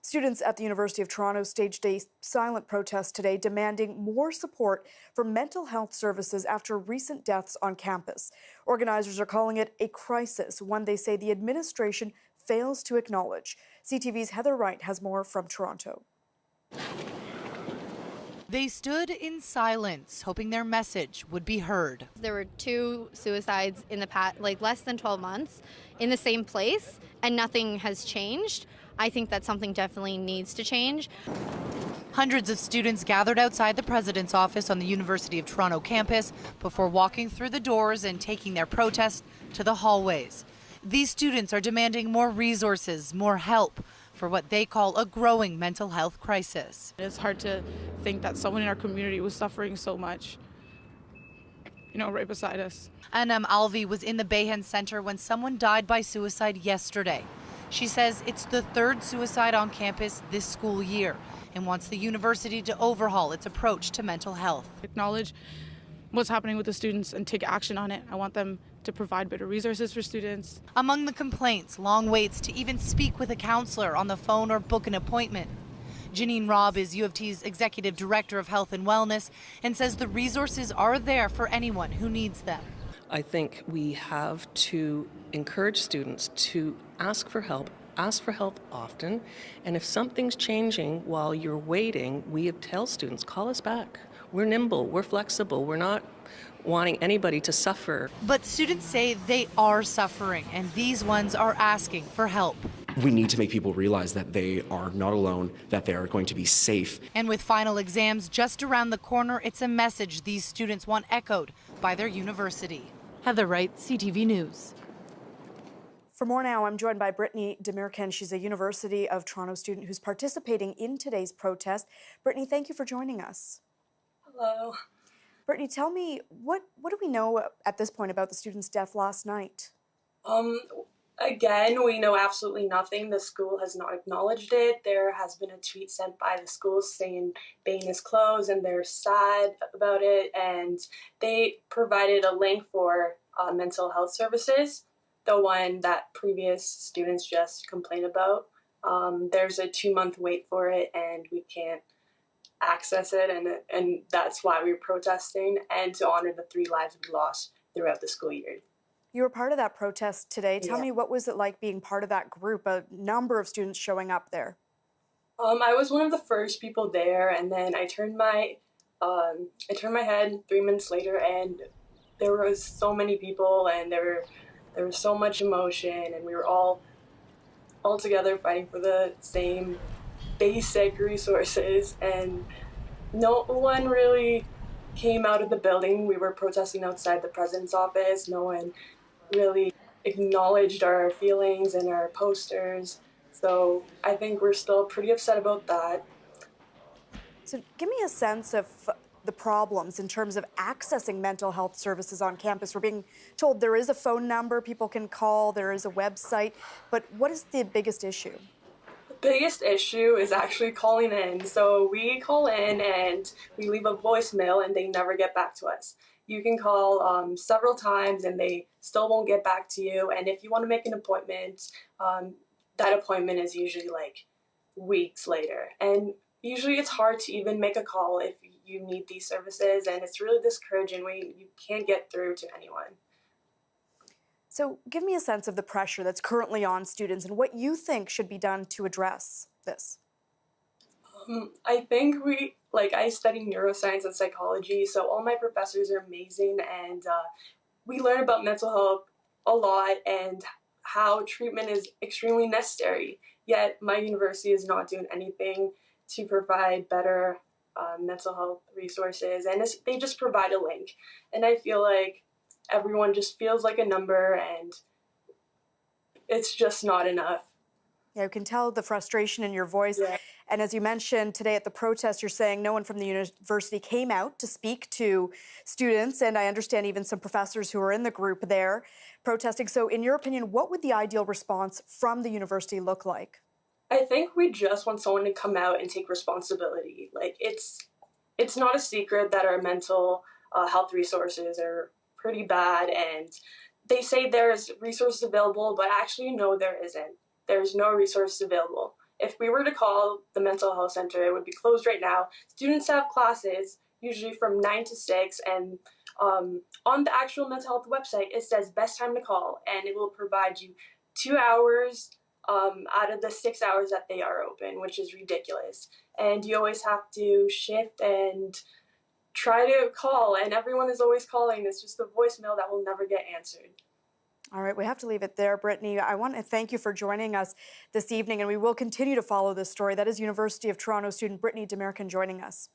Students at the University of Toronto staged a silent protest today demanding more support for mental health services after recent deaths on campus. Organizers are calling it a crisis, one they say the administration fails to acknowledge. CTV's Heather Wright has more from Toronto. They stood in silence, hoping their message would be heard. There were 2 suicides in the past, less than 12 months, in the same place, and nothing has changed. I think that something definitely needs to change. Hundreds of students gathered outside the president's office on the University of Toronto campus before walking through the doors and taking their protest to the hallways. These students are demanding more resources, more help for what they call a growing mental health crisis. It's hard to think that someone in our community was suffering so much, right beside us. Anam Alvi was in the Bayhan Center when someone died by suicide yesterday. She says it's the 3rd suicide on campus this school year and wants the university to overhaul its approach to mental health. Acknowledge what's happening with the students and take action on it. I want them to provide better resources for students. Among the complaints, long waits to even speak with a counselor on the phone or book an appointment. Janine Robb is U of T's Executive Director of Health and Wellness and says the resources are there for anyone who needs them. I think we have to encourage students to ask for help often, and if something's changing while you're waiting, we tell students, call us back. We're nimble, we're flexible, we're not wanting anybody to suffer. But students say they are suffering, and these ones are asking for help. We need to make people realize that they are not alone, that they are going to be safe. And with final exams just around the corner, it's a message these students want echoed by their university. Heather Wright, CTV News. For more now, I'm joined by Brittany Demircan. She's a University of Toronto student who's participating in today's protest. Brittany, thank you for joining us. Hello. Brittany, tell me, what do we know at this point about the student's death last night? Again, we know absolutely nothing. The school has not acknowledged it. There has been a tweet sent by the school saying Bain is closed and they're sad about it. And they provided a link for mental health services, the one that previous students just complained about. There's a 2-month wait for it and we can't access it, and that's why we're protesting, and to honor the 3 lives we lost throughout the school year. You were part of that protest today. Tell Yeah. me, what was it like being part of that group, a number of students showing up there? I was one of the first people there, and then I turned my head 3 minutes later, and there was so many people, and there was so much emotion, and we were all together fighting for the same basic resources, and no one really came out of the building. We were protesting outside the president's office. No one really acknowledged our feelings and our posters. So I think we're still pretty upset about that. So give me a sense of the problems in terms of accessing mental health services on campus. We're being told there is a phone number people can call, there is a website, but what is the biggest issue? The biggest issue is actually calling in. So we call in and we leave a voicemail and they never get back to us. You can call several times and they still won't get back to you. And if you want to make an appointment, that appointment is usually weeks later. And usually it's hard to even make a call if you need these services, and it's really discouraging. You can't get through to anyone. So give me a sense of the pressure that's currently on students and what you think should be done to address this. I think I study neuroscience and psychology, so all my professors are amazing, and we learn about mental health a lot and how treatment is extremely necessary. Yet my university is not doing anything to provide better mental health resources, and they just provide a link. And I feel like everyone just feels like a number, and it's just not enough. Yeah, you can tell the frustration in your voice. Yeah. And as you mentioned today at the protest, you're saying no one from the university came out to speak to students, and I understand even some professors who are in the group there protesting. So in your opinion, what would the ideal response from the university look like? I think we just want someone to come out and take responsibility. It's not a secret that our mental health resources are pretty bad, and they say there's resources available, but actually no, there isn't. There's no resources available. if we were to call the mental health center, it would be closed right now. Students have classes usually from 9 to 6, and on the actual mental health website, it says best time to call, and it will provide you 2 hours out of the 6 hours that they are open, which is ridiculous. And you always have to shift and try to call, and everyone is always calling. It's just a voicemail that will never get answered. All right, we have to leave it there. Brittany, I want to thank you for joining us this evening, and we will continue to follow this story. That is University of Toronto student Brittany Demircan joining us.